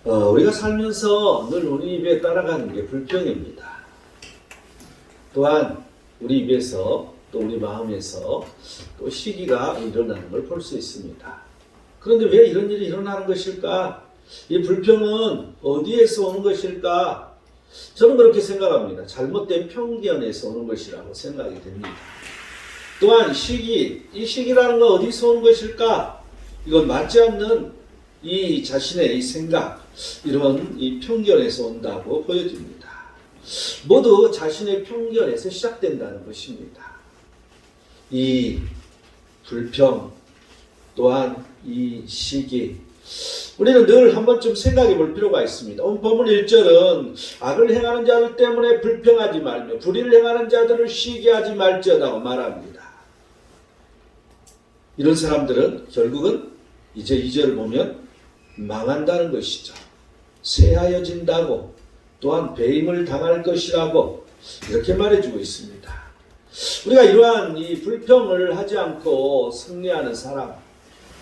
우리가 살면서 늘 우리 입에 따라가는 게 불평입니다. 또한 우리 입에서 또 우리 마음에서 또 시기가 일어나는 걸 볼 수 있습니다. 그런데 왜 이런 일이 일어나는 것일까? 이 불평은 어디에서 오는 것일까? 저는 그렇게 생각합니다. 잘못된 편견에서 오는 것이라고 생각이 됩니다. 또한 이 시기라는 건 어디서 오는 것일까? 이건 맞지 않는 이 자신의 이 생각, 이런 이 편견에서 온다고 보여집니다. 모두 자신의 편견에서 시작된다는 것입니다. 이 불평, 또한 이 시기, 우리는 늘 한 번쯤 생각해 볼 필요가 있습니다. 오늘 본문 1절은 악을 행하는 자들 때문에 불평하지 말며 불의를 행하는 자들을 시기하지 말지어다고 말합니다. 이런 사람들은 결국은 이제 2절을 보면 망한다는 것이죠. 쇠하여진다고, 또한 배임을 당할 것이라고 이렇게 말해주고 있습니다. 우리가 이러한 이 불평을 하지 않고 승리하는 사람,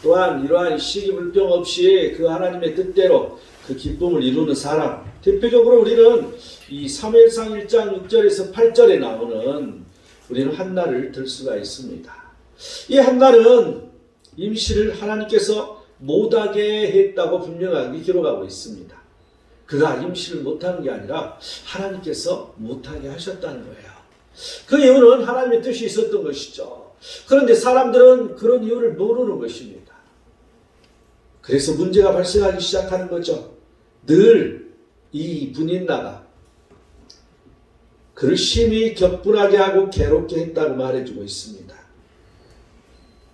또한 이러한 시기 불평 없이 그 하나님의 뜻대로 그 기쁨을 이루는 사람, 대표적으로 우리는 이 사무엘상 1장 6절에서 8절에 나오는 우리는 한나를 들 수가 있습니다. 이 한나는 임시를 하나님께서 못하게 했다고 분명하게 기록하고 있습니다. 그가 임시를 못하는 게 아니라 하나님께서 못하게 하셨다는 거예요. 그 이유는 하나님의 뜻이 있었던 것이죠. 그런데 사람들은 그런 이유를 모르는 것입니다. 그래서 문제가 발생하기 시작하는 거죠. 늘 이 분인나가 그를 심히 격분하게 하고 괴롭게 했다고 말해주고 있습니다.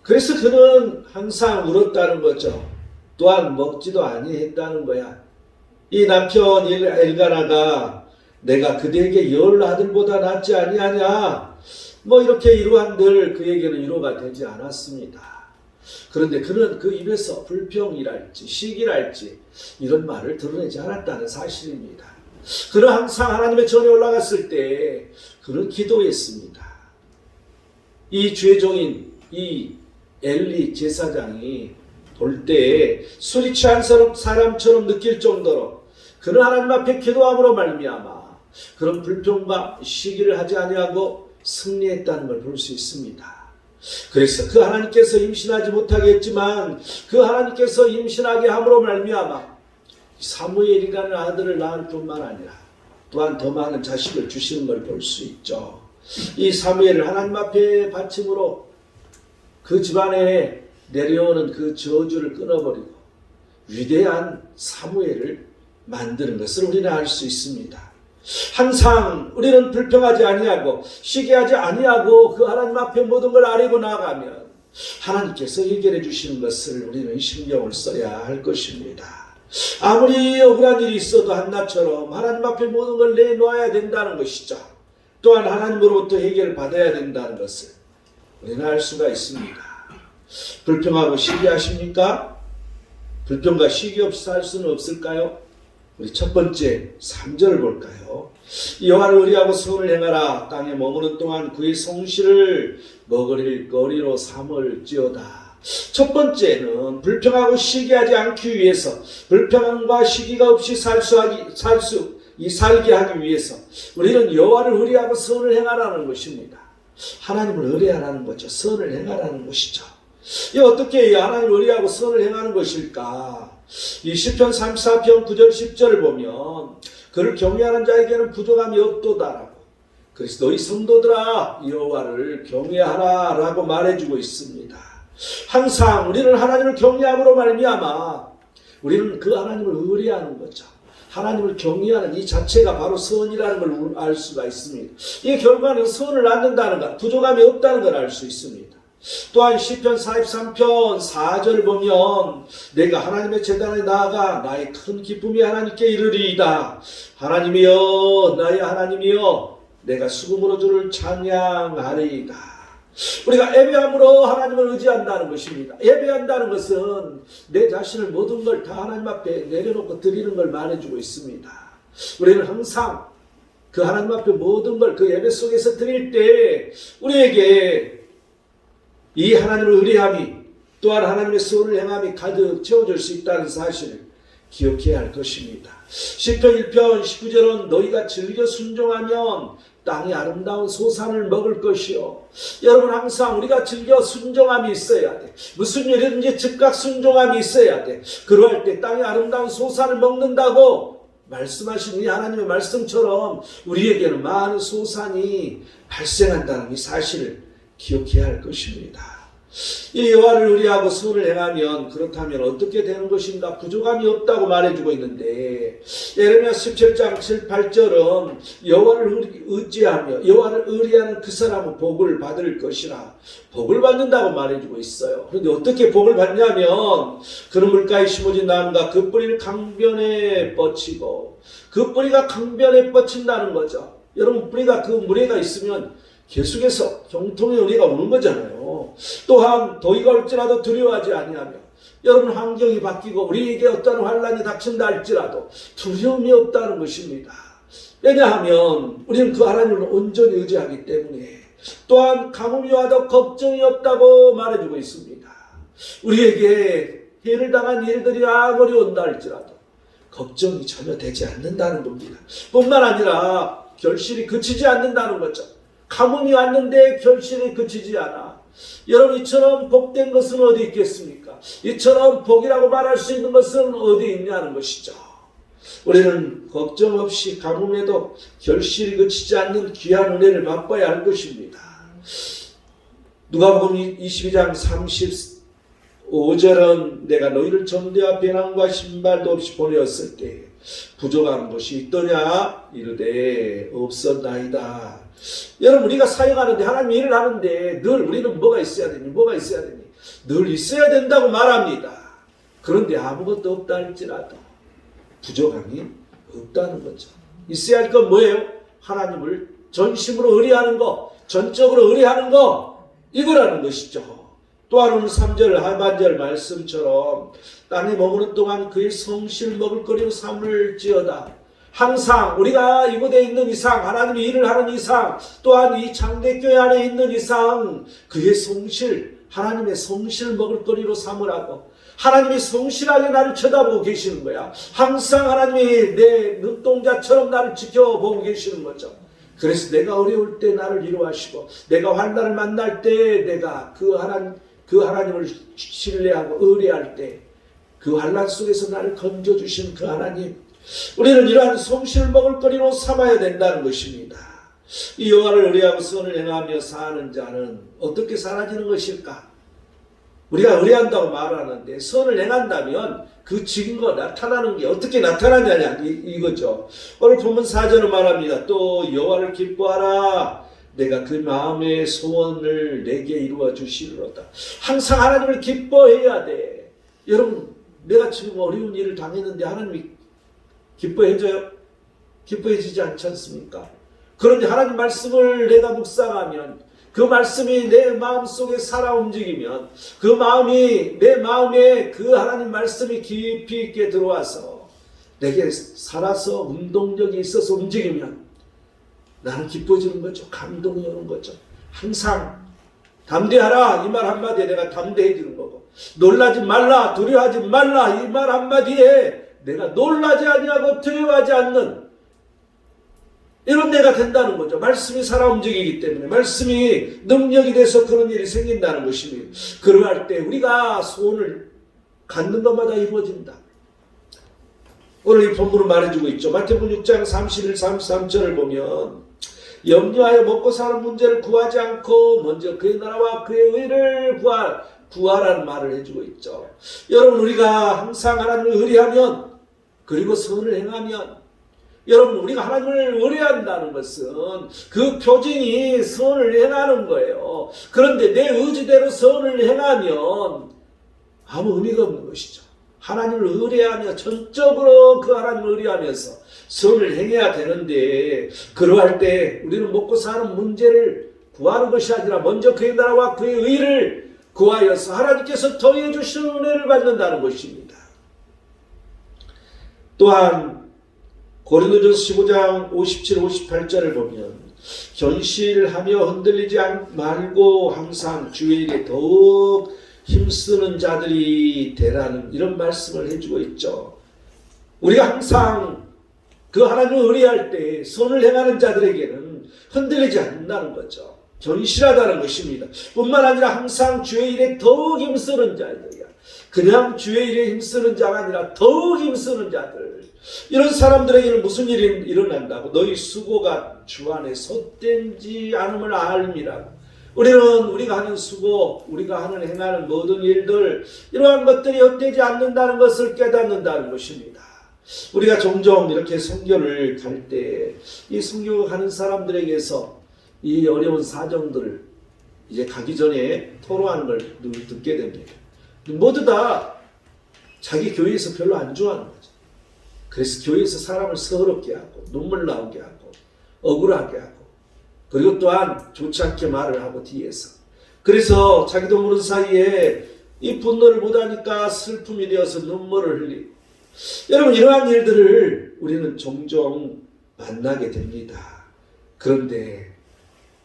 그래서 그는 항상 울었다는 거죠. 또한 먹지도 아니했다는 거야. 이 남편 엘가나가 내가 그대에게 10 아들보다 낫지 아니하냐, 이렇게 이루한들 그에게는 위로가 되지 않았습니다. 그런데 그는 그 입에서 불평이랄지 시기랄지 이런 말을 드러내지 않았다는 사실입니다. 그는 항상 하나님의 전에 올라갔을 때 그는 기도했습니다. 이 죄종인 이 엘리 제사장이 볼 때에 술이 취한 사람처럼 느낄 정도로 그는 하나님 앞에 기도함으로 말미암아 그런 불평과 시기를 하지 아니하고 승리했다는 걸 볼 수 있습니다. 그래서 그 하나님께서 임신하지 못하게 했지만 그 하나님께서 임신하게 함으로 말미암아 사무엘이라는 아들을 낳을 뿐만 아니라 또한 더 많은 자식을 주시는 걸 볼 수 있죠. 이 사무엘을 하나님 앞에 바침으로 그 집안에 내려오는 그 저주를 끊어버리고 위대한 사무엘을 만드는 것을 우리는 알 수 있습니다. 항상 우리는 불평하지 아니하고 시기하지 아니하고 그 하나님 앞에 모든 걸 아뢰고 나아가면 하나님께서 해결해 주시는 것을 우리는 신경을 써야 할 것입니다. 아무리 억울한 일이 있어도 한나처럼 하나님 앞에 모든 걸 내놓아야 된다는 것이죠. 또한 하나님으로부터 해결을 받아야 된다는 것을 우리는 알 수가 있습니다. 불평하고 시기하십니까? 불평과 시기 없이 살 수는 없을까요? 우리 첫 번째 3절을 볼까요? 여호와를 의리하고 선을 행하라. 땅에 머무는 동안 그의 성실을 먹을 거리로 삼을지어다. 첫 번째는 불평하고 시기하지 않기 위해서, 불평함과 시기가 없이 살게 하기 위해서 우리는 여호와를 의리하고 선을 행하라는 것입니다. 하나님을 의뢰하라는 거죠. 선을 행하라는 것이죠. 이 어떻게 하나님을 의뢰하고 선을 행하는 것일까? 이 시편 34편 9절 10절을 보면 그를 경외하는 자에게는 부족함이 없도다라고, 그래서 너희 성도들아 여호와를 경외하라 라고 말해주고 있습니다. 항상 우리는 하나님을 경외함으로 말미암아 우리는 그 하나님을 의뢰하는 거죠. 하나님을 경외하는 이 자체가 바로 선이라는 걸 알 수가 있습니다. 이 결과는 선을 낳는다는 것, 부족함이 없다는 걸 알 수 있습니다. 또한 시편 43편 4절 보면 내가 하나님의 제단에 나아가 나의 큰 기쁨이 하나님께 이르리이다. 하나님이여 나의 하나님이여 내가 수금으로 주를 찬양하리이다. 우리가 예배함으로 하나님을 의지한다는 것입니다. 예배한다는 것은 내 자신을 모든 걸 다 하나님 앞에 내려놓고 드리는 걸 말해주고 있습니다. 우리는 항상 그 하나님 앞에 모든 걸 그 예배 속에서 드릴 때 우리에게 이 하나님을 의뢰함이 또한 하나님의 선을 행함이 가득 채워질 수 있다는 사실을 기억해야 할 것입니다. 시편 1편 19절은 너희가 즐겨 순종하면 땅이 아름다운 소산을 먹을 것이요. 여러분 항상 우리가 즐겨 순종함이 있어야 돼. 무슨 일이든지 즉각 순종함이 있어야 돼. 그러할 때 땅이 아름다운 소산을 먹는다고 말씀하신 이 하나님의 말씀처럼 우리에게는 많은 소산이 발생한다는 이 사실을 기억해야 할 것입니다. 이 여호와를 의리하고 선을 행하면 그렇다면 어떻게 되는 것인가? 부족함이 없다고 말해주고 있는데 예레미야 17장 7, 8절은 여호와를 의지하며 여호와를 의리하는 그 사람은 복을 받을 것이라 복을 받는다고 말해주고 있어요. 그런데 어떻게 복을 받냐면 그는 물가에 심어진 나무가 그 뿌리를 강변에 뻗치고 그 뿌리가 강변에 뻗친다는 거죠. 여러분 뿌리가 그 물에가 있으면 계속해서 경통의 은혜가 오는 거잖아요. 또한 더위가 올지라도 두려워하지 아니하며 여러분 환경이 바뀌고 우리에게 어떤 환란이 닥친다 할지라도 두려움이 없다는 것입니다. 왜냐하면 우리는 그 하나님을 온전히 의지하기 때문에 또한 가뭄이 와도 걱정이 없다고 말해주고 있습니다. 우리에게 해를 당한 일들이 아무리 온다 할지라도 걱정이 전혀 되지 않는다는 겁니다. 뿐만 아니라 결실이 그치지 않는다는 거죠. 가뭄이 왔는데 결실이 그치지 않아. 여러분 이처럼 복된 것은 어디 있겠습니까? 이처럼 복이라고 말할 수 있는 것은 어디 있냐는 것이죠. 우리는 걱정 없이 가뭄에도 결실이 그치지 않는 귀한 은혜를 맛봐야 할 것입니다. 누가복음 22장 35절은 내가 너희를 전대와 배낭과 신발도 없이 보내었을 때 부족한 것이 있더냐? 이르되 없었나이다. 여러분 우리가 사역하는데 하나님 일을 하는데 늘 우리는 뭐가 있어야 되니? 뭐가 있어야 되니? 늘 있어야 된다고 말합니다. 그런데 아무것도 없다 할지라도 부족함이 없다는 거죠. 있어야 할 건 뭐예요? 하나님을 전심으로 의뢰하는 거, 전적으로 의뢰하는 거, 이거라는 것이죠. 또한 오늘 3절 하반절 말씀처럼 땅에 머무는 동안 그의 성실 먹을거리로 삼을지어다. 항상 우리가 이곳에 있는 이상, 하나님이 일을 하는 이상, 또한 이 장대교회 안에 있는 이상 그의 성실, 하나님의 성실 먹을거리로 삼으라고. 하나님이 성실하게 나를 쳐다보고 계시는 거야. 항상 하나님이 내 눈동자처럼 나를 지켜보고 계시는 거죠. 그래서 내가 어려울 때 나를 위로하시고 내가 환난을 만날 때 내가 그 하나님을 신뢰하고 의뢰할 때 그 환난 속에서 나를 건져주신 그 하나님, 우리는 이러한 성실 먹을거리로 삼아야 된다는 것입니다. 이 여호와를 의뢰하고 선을 행하며 사는 자는 어떻게 사라지는 것일까? 우리가 의뢰한다고 말하는데 선을 행한다면 그 증거 나타나는 게 어떻게 나타나느냐 이거죠. 오늘 본문 4절은 말합니다. 또 여호와를 기뻐하라. 내가 그 마음의 소원을 내게 이루어 주시리로다. 항상 하나님을 기뻐해야 돼. 여러분 내가 지금 어려운 일을 당했는데 하나님이 기뻐해줘요? 기뻐해지지 않지 않습니까? 그런데 하나님 말씀을 내가 묵상하면 그 말씀이 내 마음속에 살아 움직이면 그 마음이 내 마음에 그 하나님 말씀이 깊이 있게 들어와서 내게 살아서 운동력이 있어서 움직이면 나는 기뻐지는 거죠. 감동이 오는 거죠. 항상 담대하라 이 말 한마디에 내가 담대해지는 거고 놀라지 말라 두려워하지 말라 이 말 한마디에 내가 놀라지 아니하고 두려워하지 않는 이런 내가 된다는 거죠. 말씀이 살아 움직이기 때문에 말씀이 능력이 돼서 그런 일이 생긴다는 것입니다. 그러할 때 우리가 소원을 갖는 것마다 이루어진다. 오늘 이 본문은 말해주고 있죠. 마태복음 6장 31, 33절을 보면 염려하여 먹고 사는 문제를 구하지 않고 먼저 그의 나라와 그의 의를 구하라는 말을 해주고 있죠. 여러분 우리가 항상 하나님을 의뢰하면 그리고 선을 행하면 여러분 우리가 하나님을 의뢰한다는 것은 그 표징이 선을 행하는 거예요. 그런데 내 의지대로 선을 행하면 아무 의미가 없는 것이죠. 하나님을 의뢰하며 전적으로 그 하나님을 의뢰하면서 선을 행해야 되는데 그러할 때 우리는 먹고 사는 문제를 구하는 것이 아니라 먼저 그의 나라와 그의 의를 구하여서 하나님께서 더해 주신 은혜를 받는다는 것입니다. 또한 고린도전서 15장 57, 58절을 보면 견실하며 흔들리지 말고 항상 주에게 더욱 힘쓰는 자들이 되라는 이런 말씀을 해주고 있죠. 우리가 항상 그 하나님을 의뢰할 때 선을 행하는 자들에게는 흔들리지 않는다는 거죠. 견실하다는 것입니다. 뿐만 아니라 항상 주의 일에 더욱 힘쓰는 자들이야. 그냥 주의 일에 힘쓰는 자가 아니라 더욱 힘쓰는 자들. 이런 사람들에게는 무슨 일이 일어난다고? 너희 수고가 주 안에 헛되지 않음을 알미라고. 우리가 하는 수고, 우리가 행하는 모든 일들, 이러한 것들이 헛되지 않는다는 것을 깨닫는다는 것입니다. 우리가 종종 이렇게 선교를 갈 때 이 선교 가는 사람들에게서 이 어려운 사정들을 이제 가기 전에 토로하는 걸 늘 듣게 됩니다. 모두 다 자기 교회에서 별로 안 좋아하는 거죠. 그래서 교회에서 사람을 서럽게 하고 눈물 나오게 하고 억울하게 하고 그리고 또한 좋지 않게 말을 하고 뒤에서 그래서 자기도 모르는 사이에 이 분노를 못하니까 슬픔이 되어서 눈물을 흘리고 여러분 이러한 일들을 우리는 종종 만나게 됩니다. 그런데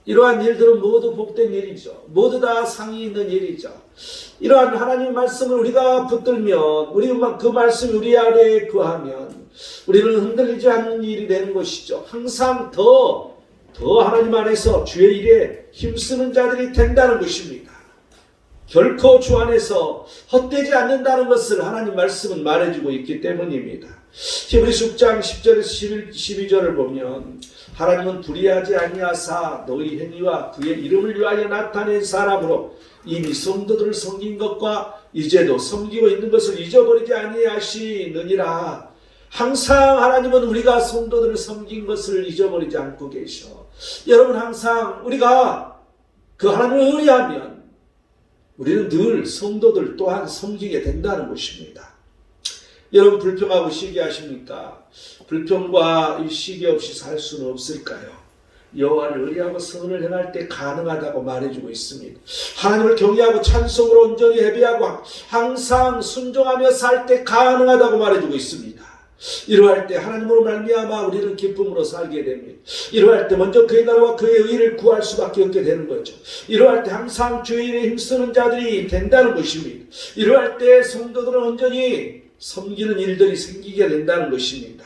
이러한 일들은 모두 복된 일이죠. 모두 다 상이 있는 일이죠. 이러한 하나님의 말씀을 우리가 붙들면 그 말씀이 우리 아래에 거하면 우리는 흔들리지 않는 일이 되는 것이죠. 항상 더 하나님 안에서 주의 일에 힘쓰는 자들이 된다는 것입니다. 결코 주 안에서 헛되지 않는다는 것을 하나님 말씀은 말해주고 있기 때문입니다. 히브리서 6장 10절에서 12절을 보면 하나님은 불의하지 아니하사 너희 행위와 그의 이름을 위하여 나타낸 사람으로 이미 성도들을 섬긴 것과 이제도 섬기고 있는 것을 잊어버리지 아니하시느니라. 항상 하나님은 우리가 성도들을 섬긴 것을 잊어버리지 않고 계셔. 여러분 항상 우리가 그 하나님을 의뢰하면 우리는 늘 성도들 또한 섬기게 된다는 것입니다. 여러분 불평하고 시기하십니까? 불평과 이 시기 없이 살 수는 없을까요? 여호와를 의뢰하고 선을 행할 때 가능하다고 말해주고 있습니다. 하나님을 경외하고 찬송으로 온전히 예배하고 항상 순종하며 살 때 가능하다고 말해주고 있습니다. 이러할 때 하나님으로 말미암아 우리는 기쁨으로 살게 됩니다. 이러할 때 먼저 그의 나라와 그의 의를 구할 수밖에 없게 되는 거죠. 이러할 때 항상 주의 일에 힘쓰는 자들이 된다는 것입니다. 이러할 때 성도들은 온전히 섬기는 일들이 생기게 된다는 것입니다.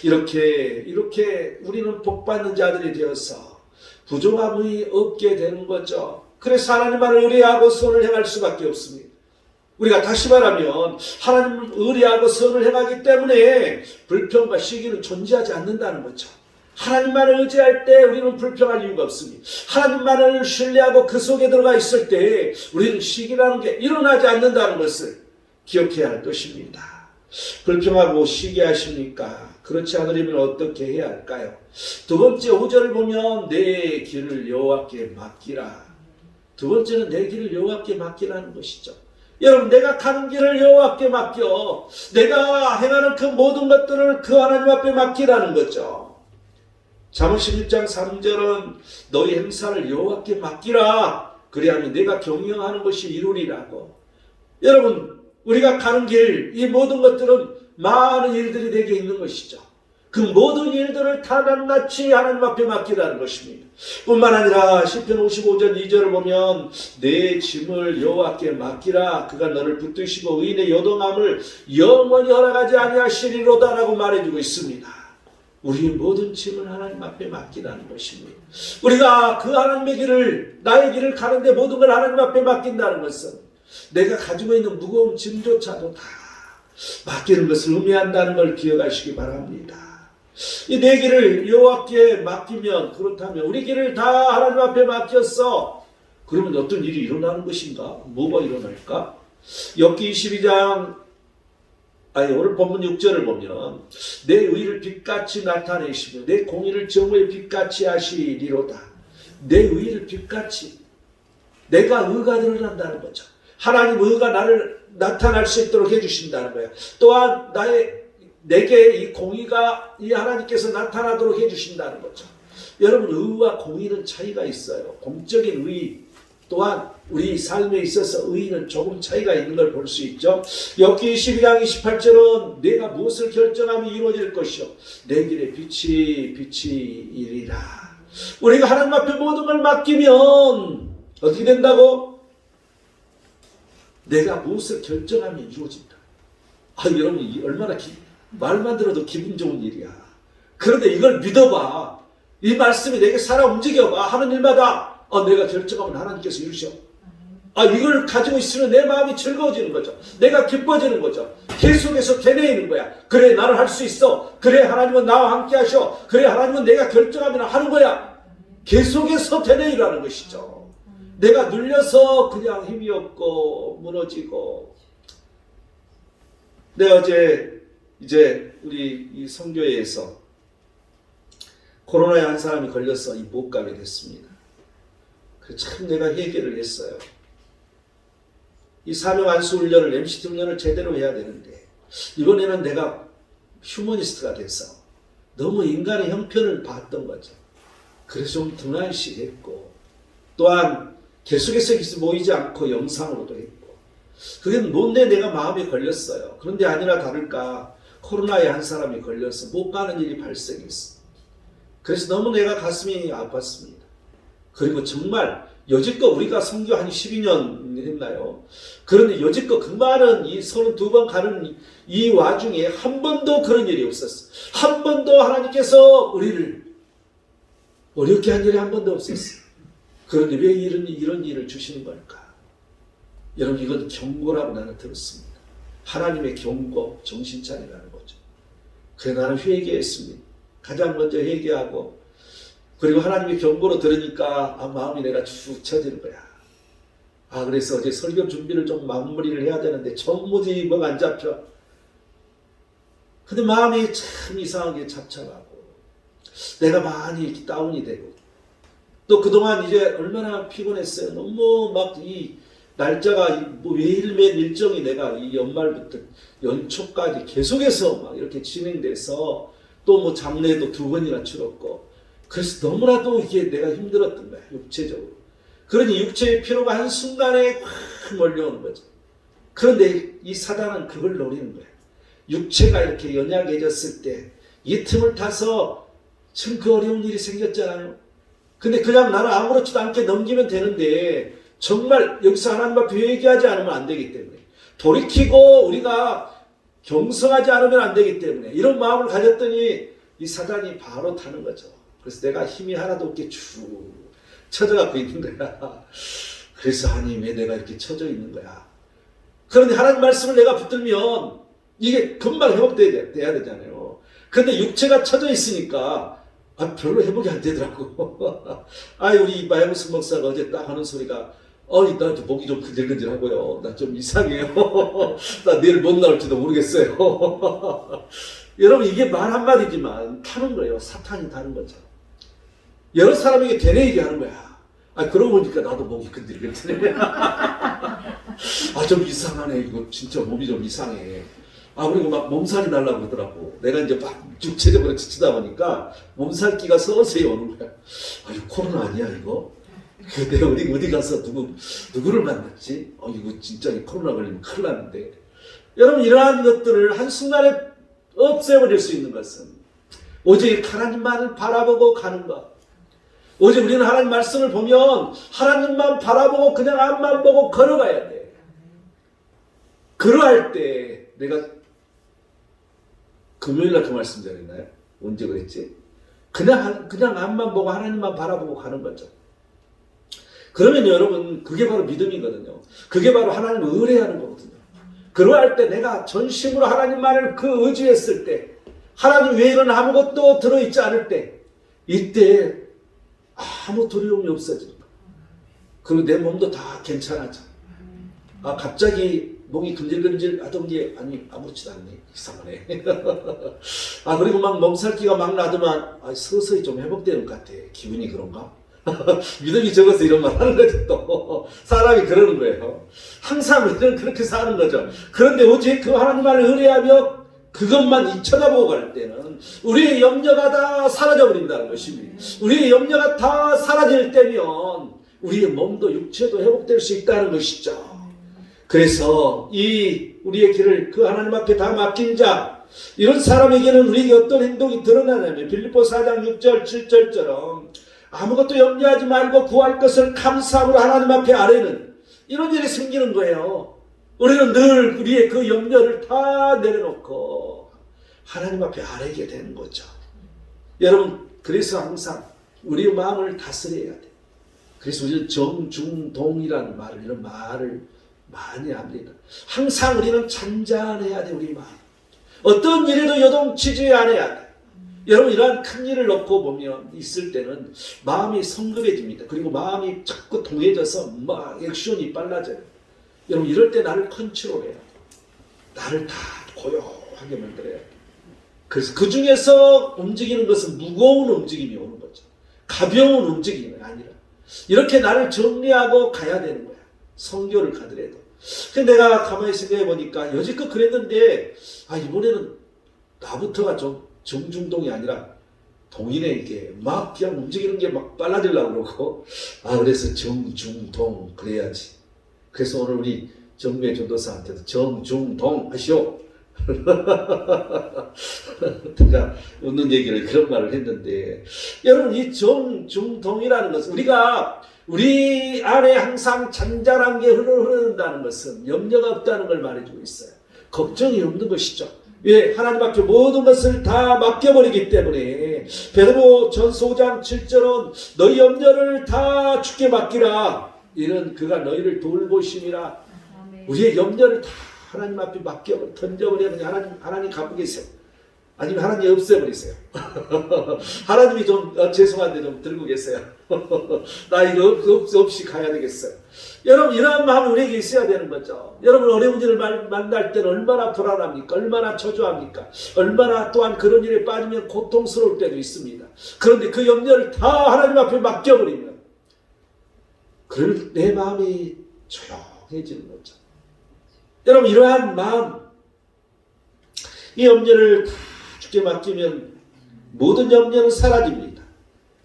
이렇게 우리는 복받는 자들이 되어서 부족함이 없게 되는 거죠. 그래서 하나님만을 의뢰하고 선을 행할 수밖에 없습니다. 우리가 다시 말하면 하나님을 의뢰하고 선을 행하기 때문에 불평과 시기는 존재하지 않는다는 거죠. 하나님만을 의지할 때 우리는 불평할 이유가 없습니다. 하나님만을 신뢰하고 그 속에 들어가 있을 때 우리는 시기라는 게 일어나지 않는다는 것을 기억해야 할 것입니다. 불평하고 시기하십니까? 그렇지 않으려면 어떻게 해야 할까요? 두 번째 5절을 보면 내 길을 여호와께 맡기라. 두 번째는 내 길을 여호와께 맡기라는 것이죠. 여러분 내가 가는 길을 여호와께 맡겨. 내가 행하는 그 모든 것들을 그 하나님 앞에 맡기라는 거죠. 잠언 16장 3절은 너희 행사를 여호와께 맡기라. 그리하면 내가 경영하는 것이 이루리라고. 여러분 우리가 가는 길, 이 모든 것들은 많은 일들이 내게 있는 것이죠. 그 모든 일들을 다 낱낱이 하나님 앞에 맡기라는 것입니다. 뿐만 아니라 시편 55전 2절을 보면 내 짐을 여호와께 맡기라. 그가 너를 붙드시고 의인의 요동함을 영원히 허락하지 아니하시리로다 라고 말해주고 있습니다. 우리 모든 짐을 하나님 앞에 맡기라는 것입니다. 우리가 그 하나님의 길을, 나의 길을 가는데 모든 걸 하나님 앞에 맡긴다는 것은 내가 가지고 있는 무거운 짐조차도 다 맡기는 것을 의미한다는 걸 기억하시기 바랍니다. 이 내 길을 여호와께 맡기면, 그렇다면 우리 길을 다 하나님 앞에 맡겼어. 그러면 어떤 일이 일어나는 것인가? 뭐가 일어날까? 욥기 22장 오늘 본문 6절을 보면 내 의를 빛같이 나타내시며 내 공의를 정오의 빛같이 하시리로다. 내 의를 빛같이, 내가 의가 드러난다는 거죠. 하나님 의가 나를 나타날 수 있도록 해주신다는 거예요. 또한 내게 이 공의가 이 하나님께서 나타나도록 해주신다는 거죠. 여러분 의와 공의는 차이가 있어요. 공적인 의 또한 우리 삶에 있어서 의는 조금 차이가 있는 걸 볼 수 있죠. 욥기 22장 28절은 내가 무엇을 결정하면 이루어질 것이요 내 길에 빛이 이리라. 우리가 하나님 앞에 모든 걸 맡기면 어떻게 된다고? 내가 무엇을 결정하면 이루어진다. 여러분 얼마나 말만 들어도 기분 좋은 일이야. 그런데 이걸 믿어봐. 이 말씀이 내게 살아 움직여봐. 하는 일마다 내가 결정하면 하나님께서 이루셔. 이걸 가지고 있으면 내 마음이 즐거워지는 거죠. 내가 기뻐지는 거죠. 계속해서 되뇌이는 거야. 그래, 나를 할 수 있어. 그래, 하나님은 나와 함께 하셔. 그래, 하나님은 내가 결정하면 하는 거야. 계속해서 되뇌이라는 것이죠. 내가 눌려서 그냥 힘이 없고 무너지고. 내가 어제 이제 우리 이 선교회에서 코로나에 한 사람이 걸려서 못 가게 됐습니다. 참 내가 회개를 했어요. 이 사명 안수 훈련을, MCT 훈련을 제대로 해야 되는데 이번에는 내가 휴머니스트가 돼서 너무 인간의 형편을 봤던 거죠. 그래서 좀 등한시했고, 또한 계속해서 모이지 않고 영상으로도 했고, 그게 못내 내가 마음에 걸렸어요. 그런데 아니나 다를까 코로나에 한 사람이 걸려서 못 가는 일이 발생했어. 그래서 너무 내가 가슴이 아팠습니다. 그리고 정말 여지껏 우리가 선교 한 12년 했나요? 그런데 여지껏 그 많은 이 32번 가는 이 와중에 한 번도 그런 일이 없었어. 한 번도 하나님께서 우리를 어렵게 한 일이 한 번도 없었어. 그런데 왜 이런 일을 주시는 걸까? 여러분, 이건 경고라고 나는 들었습니다. 하나님의 경고, 정신 차리라는 거죠. 그래서 나는 회개했습니다. 가장 먼저 회개하고, 그리고 하나님의 경고로 들으니까 마음이 내가 축 처지는 거야. 그래서 어제 설교 준비를 좀 마무리를 해야 되는데 전무지 뭐가 안 잡혀. 근데 마음이 참 이상하게 잡쳐가고, 내가 많이 이렇게 다운이 되고, 또 그동안 이제 얼마나 피곤했어요. 너무 막 이 날짜가 매일매일 일정이 내가 이 연말부터 연초까지 계속해서 막 이렇게 진행돼서, 또 장례도 2번이나 치렀고, 그래서 너무나도 이게 내가 힘들었던 거야, 육체적으로. 그러니 육체의 피로가 한순간에 확 몰려오는 거죠. 그런데 이 사단은 그걸 노리는 거야. 육체가 이렇게 연약해졌을 때 이 틈을 타서 지금 그 어려운 일이 생겼잖아요. 근데 그냥 나는 아무렇지도 않게 넘기면 되는데, 정말 여기서 하나님 앞에 회개하지 않으면 안 되기 때문에, 돌이키고 우리가 경성하지 않으면 안 되기 때문에 이런 마음을 가졌더니 이 사단이 바로 타는 거죠. 그래서 내가 힘이 하나도 없게 쭉 처져갖고 있는 거야. 그래서 하나님, 왜 내가 이렇게 처져 있는 거야? 그런데 하나님 말씀을 내가 붙들면 이게 금방 회복돼야 되잖아요. 그런데 육체가 처져 있으니까 별로 회복이 안 되더라고. 우리 마영수 목사가 어제 딱 하는 소리가, 나 목이 좀 근질근질하고요. 나 좀 이상해요. 나 내일 못 나올지도 모르겠어요. 여러분, 이게 말 한마디지만 타는 거예요. 사탄이 타는 거죠. 여러 사람에게 되뇌이게 하는 거야. 그러고 보니까 나도 목이 근질근질해. 좀 이상하네. 이거 진짜 몸이 좀 이상해. 그리고 막 몸살이 날라고 그러더라고. 내가 이제 막 육체적으로 지치다 보니까 몸살기가 서서히 오는 거야. 이거 코로나 아니야, 이거? 내가 어디 가서 누구를 만났지? 이거 진짜 코로나 걸리면 큰일 났는데. 여러분, 이러한 것들을 한순간에 없애버릴 수 있는 것은 오직 하나님만을 바라보고 가는 것. 오직 우리는 하나님 말씀을 보면 하나님만 바라보고 그냥 앞만 보고 걸어가야 돼. 그러할 때, 내가 금요일날 그 말씀 전했나요? 언제 그랬지? 그냥 앞만 보고 하나님만 바라보고 가는 거죠. 그러면 여러분, 그게 바로 믿음이거든요. 그게 바로 하나님을 의뢰하는 거거든요. 그러할 때 내가 전심으로 하나님만을 의지했을 때, 하나님 외에는 아무것도 들어있지 않을 때, 이때 아무 두려움이 없어지는 거예요. 그리고 내 몸도 다 괜찮아져. 갑자기 목이 근질근질 하던 게 아무렇지도 않네. 이상하네. 그리고 막 몸살기가 막 나더만 서서히 좀 회복되는 것 같아. 기분이 그런가? 믿음이 적어서 이런 말 하는 거지. 또 사람이 그러는 거예요. 항상 우리는 그렇게 사는 거죠. 그런데 오직 그 하나님만을 의뢰하며 그것만 쳐다보고 갈 때는 우리의 염려가 다 사라져 버린다는 것입니다. 우리의 염려가 다 사라질 때면 우리의 몸도 육체도 회복될 수 있다는 것이죠. 그래서 우리의 길을 그 하나님 앞에 다 맡긴 자, 이런 사람에게는 우리에게 어떤 행동이 드러나냐면 빌립보 4장 6절 7절처럼 아무것도 염려하지 말고 구할 것을 감사함으로 하나님 앞에 아뢰는 이런 일이 생기는 거예요. 우리는 늘 우리의 그 염려를 다 내려놓고 하나님 앞에 아뢰게 되는 거죠. 여러분, 그래서 항상 우리의 마음을 다스려야 돼. 그래서 우리는 정중동이라는 말을, 이런 말을 많이 합니다. 항상 우리는 잔잔해야 돼, 우리 마음. 어떤 일에도 요동치지 않아야 돼. 여러분, 이러한 큰 일을 놓고 보면 있을 때는 마음이 성급해집니다. 그리고 마음이 자꾸 동해져서 막 액션이 빨라져요. 여러분, 이럴 때 나를 컨트롤해야 돼. 나를 다 고요하게 만들어야 돼. 그래서 그 중에서 움직이는 것은 무거운 움직임이 오는 거죠. 가벼운 움직임이 아니라 이렇게 나를 정리하고 가야 되는 거야. 성교를 가더라도. 근데 내가 가만히 생각해 보니까 여지껏 그랬는데 이번에는 나부터가 좀 정중동이 아니라 동이네. 이게 막 그냥 움직이는 게 막 빨라지려고 그러고 그래서 정중동 그래야지. 그래서 오늘 우리 정매 전도사한테도 정중동 하시오. 제가 웃는 얘기를 그런 말을 했는데, 여러분, 이 정중동이라는 것은 우리 안에 항상 잔잔한 게 흐른다는 것은 염려가 없다는 걸 말해주고 있어요. 걱정이 없는 것이죠. 왜? 하나님 앞에 모든 것을 다 맡겨버리기 때문에. 베드로 전서 5장 7절은 너희 염려를 다 주께 맡기라. 이는 그가 너희를 돌보심이라. 우리의 염려를 다 하나님 앞에 맡겨 던져버리면 하나님 갖고 계세요. 아니면 하나님 없애버리세요. 하나님이 좀 죄송한데 좀 들고 계세요. 나 이거 없이 가야 되겠어요. 여러분, 이러한 마음이 우리에게 있어야 되는 거죠. 여러분, 어려운 일을 만날 때는 얼마나 불안합니까? 얼마나 초조합니까? 얼마나 또한 그런 일에 빠지면 고통스러울 때도 있습니다. 그런데 그 염려를 다 하나님 앞에 맡겨버리면 그럴 내 마음이 조용해지는 거죠. 여러분, 이러한 마음, 이 염려를 다 주께 맡기면 모든 염려는 사라집니다.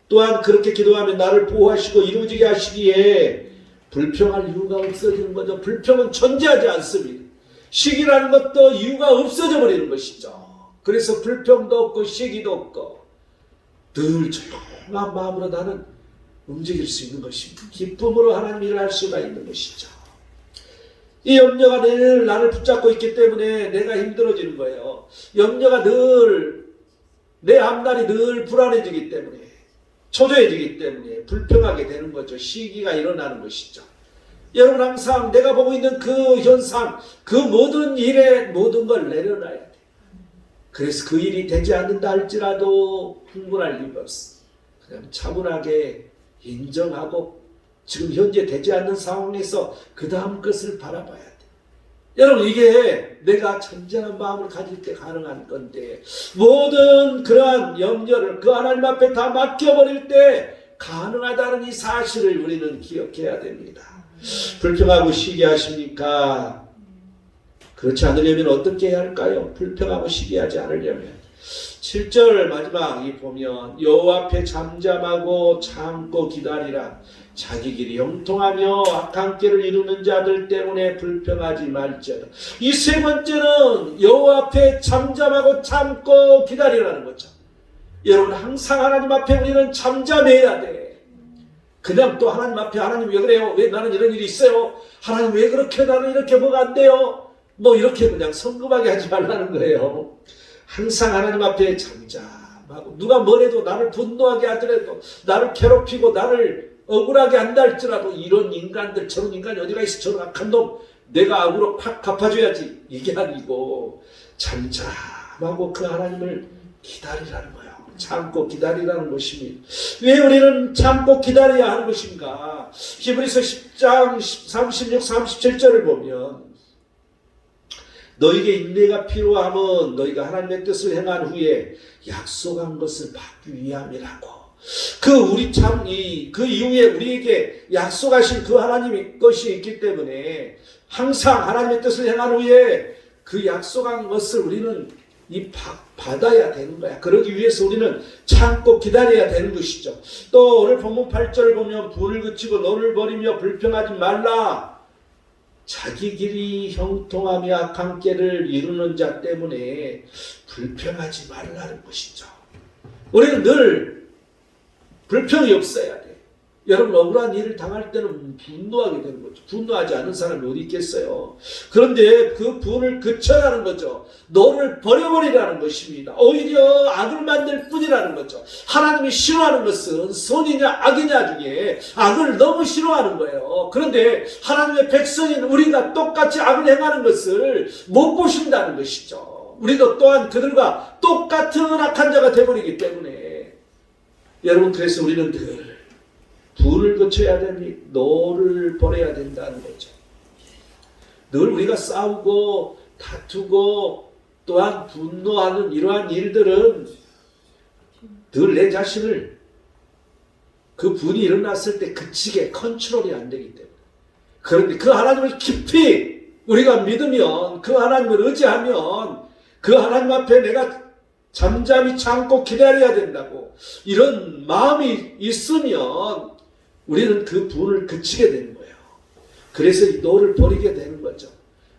또한 그렇게 기도하면 나를 보호하시고 이루어지게 하시기에 불평할 이유가 없어지는 거죠. 불평은 존재하지 않습니다. 시기라는 것도 이유가 없어져 버리는 것이죠. 그래서 불평도 없고 시기도 없고 늘 조용한 마음으로 나는 움직일 수 있는 것입니다. 기쁨으로 하나님 일을 할 수가 있는 것이죠. 이 염려가 늘 나를 붙잡고 있기 때문에 내가 힘들어지는 거예요. 염려가 늘, 내 앞날이 늘 불안해지기 때문에, 초조해지기 때문에 불평하게 되는 거죠. 시기가 일어나는 것이죠. 여러분, 항상 내가 보고 있는 그 현상, 그 모든 일에 모든 걸 내려놔야 돼. 그래서 그 일이 되지 않는다 할지라도 흥분할 이유가 없어. 그냥 차분하게 인정하고 지금 현재 되지 않는 상황에서 그 다음 것을 바라봐야 돼. 여러분, 이게 내가 천천한 마음을 가질 때 가능한 건데, 모든 그러한 염려를 그 하나님 앞에 다 맡겨버릴 때 가능하다는 이 사실을 우리는 기억해야 됩니다. 불평하고 시기하십니까? 그렇지 않으려면 어떻게 해야 할까요? 불평하고 시기하지 않으려면 7절 마지막 보면 여호와 앞에 잠잠하고 참고 기다리라. 자기 길이 형통하며 악한 길을 이루는 자들 때문에 불평하지 말지어다. 이 세 번째는 여호와 앞에 잠잠하고 참고 기다리라는 거죠. 여러분, 항상 하나님 앞에 우리는 잠잠해야 돼. 그냥 또 하나님 앞에 하나님 왜 그래요? 왜 나는 이런 일이 있어요? 하나님 왜 그렇게 나는 이렇게 뭐가 안 돼요? 이렇게 그냥 성급하게 하지 말라는 거예요. 항상 하나님 앞에 잠잠하고, 누가 뭐래도 나를 분노하게 하더라도, 나를 괴롭히고 나를 억울하게 한다 할지라도, 이런 인간들, 저런 인간이 어디가 있어, 저런 악한 놈, 내가 악으로 팍 갚아줘야지. 이게 아니고 잠잠하고 그 하나님을 기다리라는 거예요. 참고 기다리라는 것입니다. 왜 우리는 참고 기다려야 하는 것인가? 히브리서 10장 36, 37절을 보면 너에게 인내가 필요함은 너희가 하나님의 뜻을 행한 후에 약속한 것을 받기 위함이라고. 그 이후에 우리에게 약속하신 그 하나님의 것이 있기 때문에 항상 하나님의 뜻을 행한 후에 그 약속한 것을 우리는 받아야 되는 거야. 그러기 위해서 우리는 참고 기다려야 되는 것이죠. 또 오늘 본문 8절을 보면 불을 그치고 너를 버리며 불평하지 말라. 자기 길이 형통하며 악한 길을 이루는 자 때문에 불평하지 말라는 것이죠. 우리는 늘 불평이 없어야 돼. 여러분 억울한 일을 당할 때는 분노하게 되는 거죠. 분노하지 않은 사람이 어디 있겠어요. 그런데 그 분을 그쳐라는 거죠. 너를 버려버리라는 것입니다. 오히려 악을 만들 뿐이라는 거죠. 하나님이 싫어하는 것은 선이냐 악이냐 중에 악을 너무 싫어하는 거예요. 그런데 하나님의 백성인 우리가 똑같이 악을 행하는 것을 못 보신다는 것이죠. 우리도 또한 그들과 똑같은 악한 자가 되어버리기 때문에 여러분, 그래서 우리는 늘 불을 거쳐야 되니 너를 버려야 된다는 거죠. 늘 우리가 싸우고 다투고 또한 분노하는 이러한 일들은 늘 내 자신을 그 분이 일어났을 때 그치게 컨트롤이 안 되기 때문에. 그런데 그 하나님을 깊이 우리가 믿으면, 그 하나님을 의지하면 그 하나님 앞에 내가 잠잠히 참고 기다려야 된다고 이런 마음이 있으면 우리는 그 분을 그치게 되는 거예요. 그래서 이 너를 버리게 되는 거죠.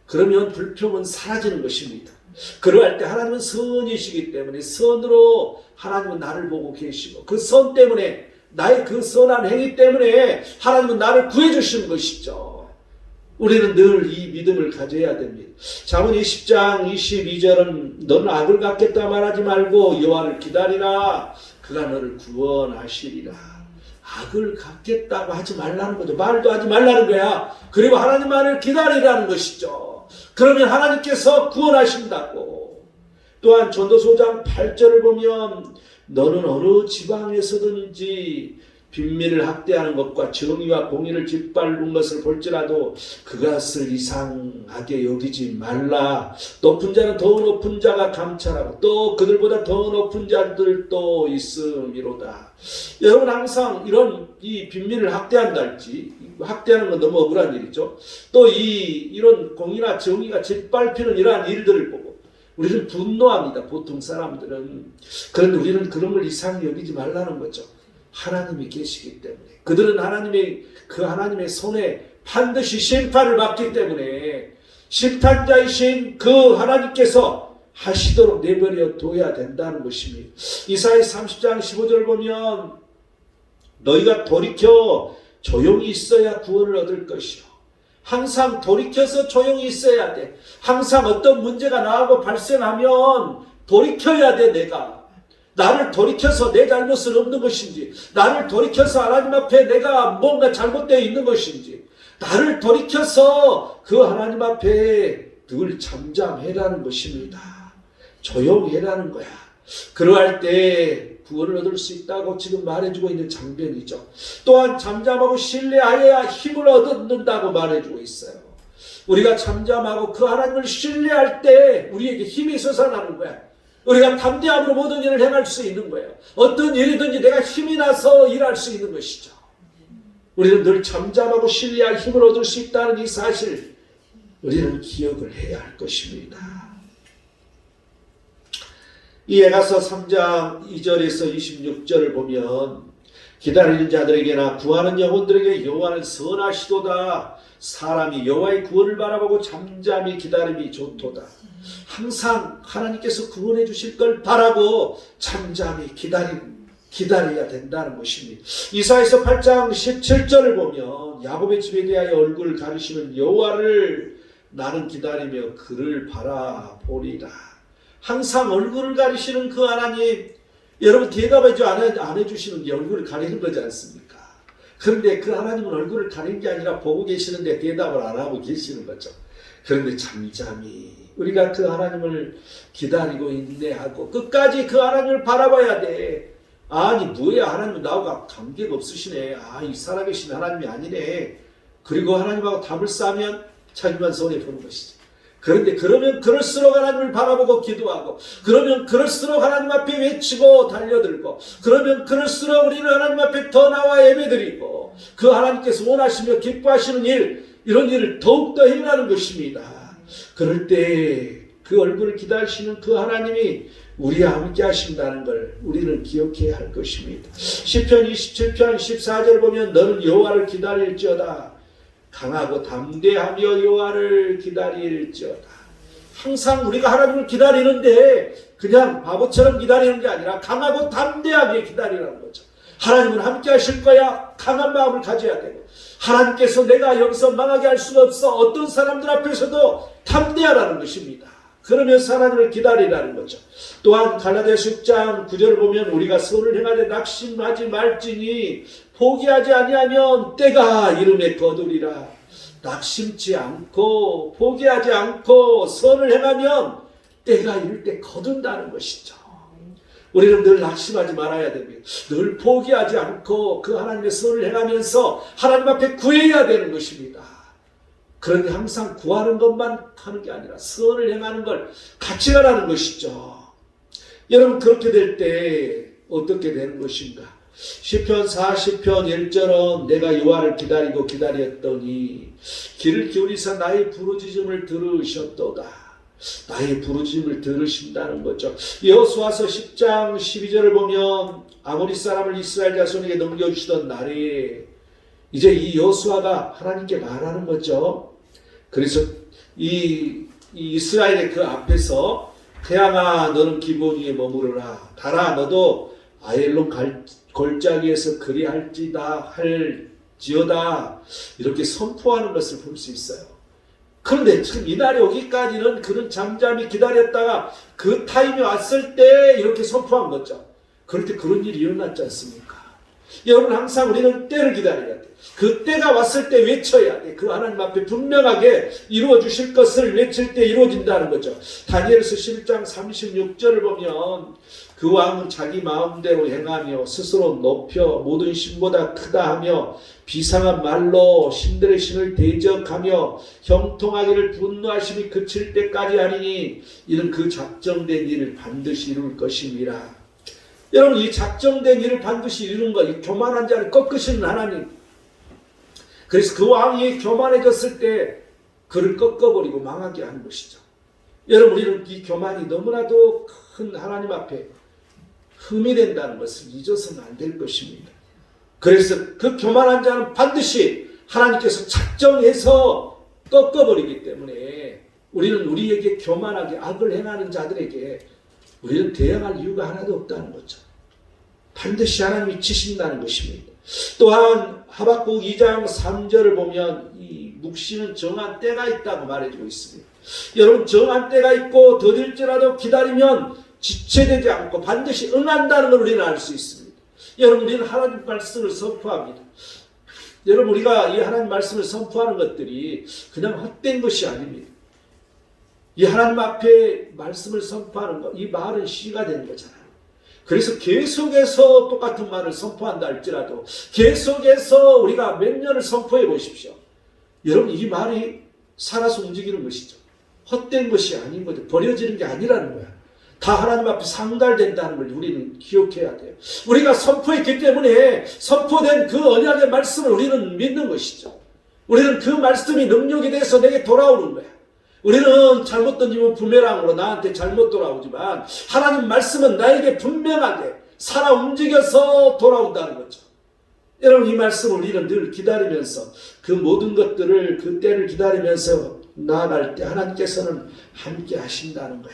그러면 불평은 사라지는 것입니다. 그러할 때 하나님은 선이시기 때문에 선으로 하나님은 나를 보고 계시고 그 선 때문에, 나의 그 선한 행위 때문에 하나님은 나를 구해주시는 것이죠. 우리는 늘 이 믿음을 가져야 됩니다. 잠언 20장 22절은 너는 악을 갚겠다 말하지 말고 여호와를 기다리라. 그가 너를 구원하시리라. 악을 갚겠다고 하지 말라는 거죠. 말도 하지 말라는 거야. 그리고 하나님만을 기다리라는 것이죠. 그러면 하나님께서 구원하신다고. 또한 전도서 5장 8절을 보면 너는 어느 지방에서든지 빈민을 학대하는 것과 정의와 공의를 짓밟는 것을 볼지라도 그것을 이상하게 여기지 말라. 높은 자는 더 높은 자가 감찰하고 또 그들보다 더 높은 자들도 있음이로다. 여러분, 항상 이런 이 빈민을 학대한다 할지, 학대하는 건 너무 억울한 일이죠. 또 이런 공의나 정의가 짓밟히는 이러한 일들을 보고 우리는 분노합니다. 보통 사람들은. 그런데 우리는 그런 걸 이상히 여기지 말라는 거죠. 하나님이 계시기 때문에. 그들은 그 하나님의 손에 반드시 심판을 받기 때문에 심판자이신 그 하나님께서 하시도록 내버려 둬야 된다는 것입니다. 이사야 30장 15절 보면 너희가 돌이켜 조용히 있어야 구원을 얻을 것이요. 항상 돌이켜서 조용히 있어야 돼. 항상 어떤 문제가 나하고 발생하면 돌이켜야 돼. 내가 나를 돌이켜서 내 잘못은 없는 것인지, 나를 돌이켜서 하나님 앞에 내가 뭔가 잘못되어 있는 것인지, 나를 돌이켜서 그 하나님 앞에 늘 잠잠해라는 것입니다. 조용해라는 거야. 그러할 때 구원을 얻을 수 있다고 지금 말해주고 있는 장면이죠. 또한 잠잠하고 신뢰하여야 힘을 얻는다고 말해주고 있어요. 우리가 잠잠하고 그 하나님을 신뢰할 때 우리에게 힘이 솟아나는 거야. 우리가 담대함으로 모든 일을 행할 수 있는 거예요. 어떤 일이든지 내가 힘이 나서 일할 수 있는 것이죠. 우리는 늘 잠잠하고 신뢰할 힘을 얻을 수 있다는 이 사실, 우리는 기억을 해야 할 것입니다. 이 에가서 3장 2절에서 26절을 보면 기다리는 자들에게나 구하는 영혼들에게 여호와는 선하시도다. 사람이 여호와의 구원을 바라보고 잠잠히 기다림이 좋도다. 항상 하나님께서 구원해 주실 걸 바라고 잠잠히 기다려야 된다는 것입니다. 이사야서 8장 17절을 보면 야곱의 집에 대하여 얼굴을 가리시는 여호와를 나는 기다리며 그를 바라보리라. 항상 얼굴을 가리시는 그 하나님, 여러분 대답하지 안 해주시는 게 얼굴을 가리는 거지 않습니까? 그런데 그 하나님은 얼굴을 가리는 게 아니라 보고 계시는데 대답을 안 하고 계시는 거죠. 그런데 잠잠히 우리가 그 하나님을 기다리고 인내하고 끝까지 그 하나님을 바라봐야 돼. 아니 뭐야, 하나님은 나하고 관계가 없으시네. 이 살아계신 하나님이 아니네. 그리고 하나님하고 답을 싸면 자기만 손해보는 것이죠. 그런데 그러면 그럴수록 하나님을 바라보고 기도하고, 그러면 그럴수록 하나님 앞에 외치고 달려들고, 그러면 그럴수록 우리는 하나님 앞에 더 나와 예배드리고, 그 하나님께서 원하시며 기뻐하시는 일, 이런 일을 더욱더 행하는 것입니다. 그럴 때 그 얼굴을 기다리시는 그 하나님이 우리와 함께 하신다는 걸 우리는 기억해야 할 것입니다. 시편 27편 14절 보면 너는 여호와를 기다릴지어다. 강하고 담대하며 여호와를 기다릴지어다. 항상 우리가 하나님을 기다리는데 그냥 바보처럼 기다리는 게 아니라 강하고 담대하게 기다리라는 거죠. 하나님은 함께 하실 거야. 강한 마음을 가져야 되고, 하나님께서 내가 여기서 망하게 할 수가 없어. 어떤 사람들 앞에서도 담대하라는 것입니다. 그러면서 하나님을 기다리라는 거죠. 또한 갈라디아서 6장 9절을 보면 우리가 선을 행하되 낙심하지 말지니 포기하지 아니하면 때가 이름에 거두리라. 낙심치 않고 포기하지 않고 선을 행하면 때가 이를 때 거둔다는 것이죠. 우리는 늘 낙심하지 말아야 됩니다. 늘 포기하지 않고 그 하나님의 선을 행하면서 하나님 앞에 구해야 되는 것입니다. 그런데 항상 구하는 것만 하는 게 아니라 선을 행하는 걸 같이 가라는 것이죠. 여러분, 그렇게 될 때 어떻게 되는 것인가? 시편 40편 1절은 내가 여호와를 기다리고 기다렸더니 귀를 기울이사 나의 부르짖음을 들으셨도다. 나의 부르짖음을 들으신다는 거죠. 여호수아서 10장 12절을 보면 아모리 사람을 이스라엘 자손에게 넘겨주시던 날에 이제 이 여호수아가 하나님께 말하는 거죠. 그래서 이 이스라엘의 그 앞에서 태양아 너는 기브온 위에 머무르라. 달아 너도 아엘론 골짜기에서 그리할지어다 이렇게 선포하는 것을 볼 수 있어요. 그런데 지금 이날이 오기까지는 그는 잠잠히 기다렸다가 그 타임이 왔을 때 이렇게 선포한 거죠. 그럴 때 그런 일이 일어났지 않습니까? 여러분, 항상 우리는 때를 기다려야 돼. 그 때가 왔을 때 외쳐야 돼. 그 하나님 앞에 분명하게 이루어 주실 것을 외칠 때 이루어진다는 거죠. 다니엘서 11장 36절을 보면 그 왕은 자기 마음대로 행하며 스스로 높여 모든 신보다 크다 하며 비상한 말로 신들의 신을 대적하며 형통하기를 분노하심이 그칠 때까지 하리니 이는 그 작정된 일을 반드시 이룰 것임이라. 여러분, 이 작정된 일을 반드시 이루는 것, 이 교만한 자를 꺾으시는 하나님. 그래서 그 왕이 교만해졌을 때 그를 꺾어버리고 망하게 하는 것이죠. 여러분, 우리는 이 교만이 너무나도 큰 하나님 앞에 흠이 된다는 것을 잊어서는 안 될 것입니다. 그래서 그 교만한 자는 반드시 하나님께서 작정해서 꺾어버리기 때문에 우리는 우리에게 교만하게 악을 행하는 자들에게 우리는 대항할 이유가 하나도 없다는 거죠. 반드시 하나님이 치신다는 것입니다. 또한 하박국 2장 3절을 보면 이 묵시는 정한 때가 있다고 말해주고 있습니다. 여러분, 정한 때가 있고 더딜지라도 기다리면 지체되지 않고 반드시 응한다는 걸 우리는 알 수 있습니다. 여러분, 우리는 하나님 말씀을 선포합니다. 여러분, 우리가 이 하나님 말씀을 선포하는 것들이 그냥 헛된 것이 아닙니다. 이 하나님 앞에 말씀을 선포하는 것, 이 말은 시가 되는 거잖아요. 그래서 계속해서 똑같은 말을 선포한다 할지라도 계속해서 우리가 몇 년을 선포해 보십시오. 여러분, 이 말이 살아서 움직이는 것이죠. 헛된 것이 아닌 거죠. 버려지는 게 아니라는 거야. 다 하나님 앞에 상달된다는 걸 우리는 기억해야 돼요. 우리가 선포했기 때문에 선포된 그 언약의 말씀을 우리는 믿는 것이죠. 우리는 그 말씀이 능력이 돼서 내게 돌아오는 거야. 우리는 잘못 던지면 부메랑으로 나한테 잘못 돌아오지만 하나님 말씀은 나에게 분명하게 살아 움직여서 돌아온다는 거죠. 여러분, 이 말씀을 우리는 늘 기다리면서 그 모든 것들을 그 때를 기다리면서 나아갈 때 하나님께서는 함께 하신다는 거야.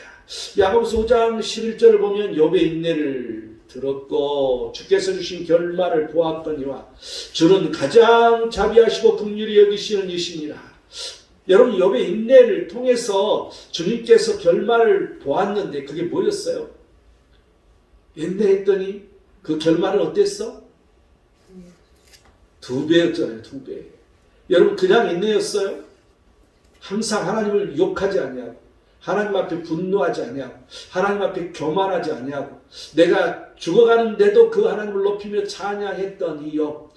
야고보서 5장 11절을 보면 욥의 인내를 들었고 주께서 주신 결말을 보았거니와 주는 가장 자비하시고 긍휼히 여기시는 이시니라. 여러분, 욥의 인내를 통해서 주님께서 결말을 보았는데 그게 뭐였어요? 인내했더니 그 결말은 어땠어? 2배였잖아요. 2배. 여러분, 그냥 인내였어요? 항상 하나님을 욕하지 아니하고 하나님 앞에 분노하지 아니하고 하나님 앞에 교만하지 아니하고 내가 죽어가는데도 그 하나님을 높이며 찬양했던 이 욥.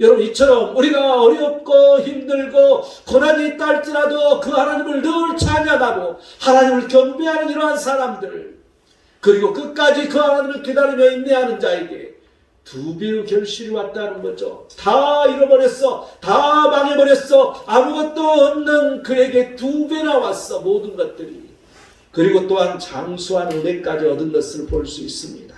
여러분, 이처럼 우리가 어렵고 힘들고 고난이 있다 할지라도 그 하나님을 늘 찬양하고 하나님을 경배하는 이러한 사람들, 그리고 끝까지 그 하나님을 기다리며 인내하는 자에게 2배의 결실이 왔다는 거죠. 다 잃어버렸어. 다 망해버렸어. 아무것도 없는 그에게 2배나 왔어. 모든 것들이. 그리고 또한 장수한 은혜까지 얻은 것을 볼 수 있습니다.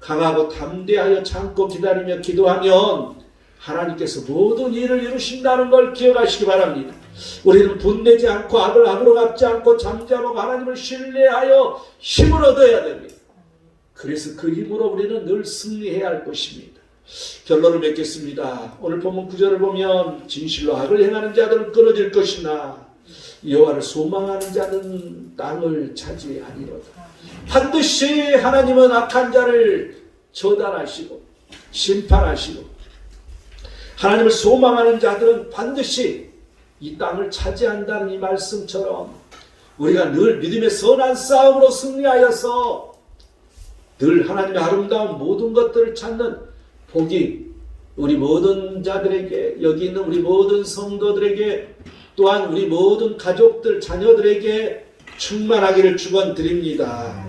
강하고 담대하여 참고 기다리며 기도하면 하나님께서 모든 일을 이루신다는 걸 기억하시기 바랍니다. 우리는 분내지 않고 악을 악으로 갚지 않고 잠잠하고 하나님을 신뢰하여 힘을 얻어야 됩니다. 그래서 그 힘으로 우리는 늘 승리해야 할 것입니다. 결론을 맺겠습니다. 오늘 본문 9절을 보면 진실로 악을 행하는 자들은 끊어질 것이나 여호와를 소망하는 자는 땅을 차지하리로다. 반드시 하나님은 악한 자를 처단하시고 심판하시고, 하나님을 소망하는 자들은 반드시 이 땅을 차지한다는 이 말씀처럼 우리가 늘 믿음의 선한 싸움으로 승리하여서 늘 하나님의 아름다운 모든 것들을 찾는 복이 우리 모든 자들에게, 여기 있는 우리 모든 성도들에게, 또한 우리 모든 가족들, 자녀들에게 충만하기를 축원드립니다.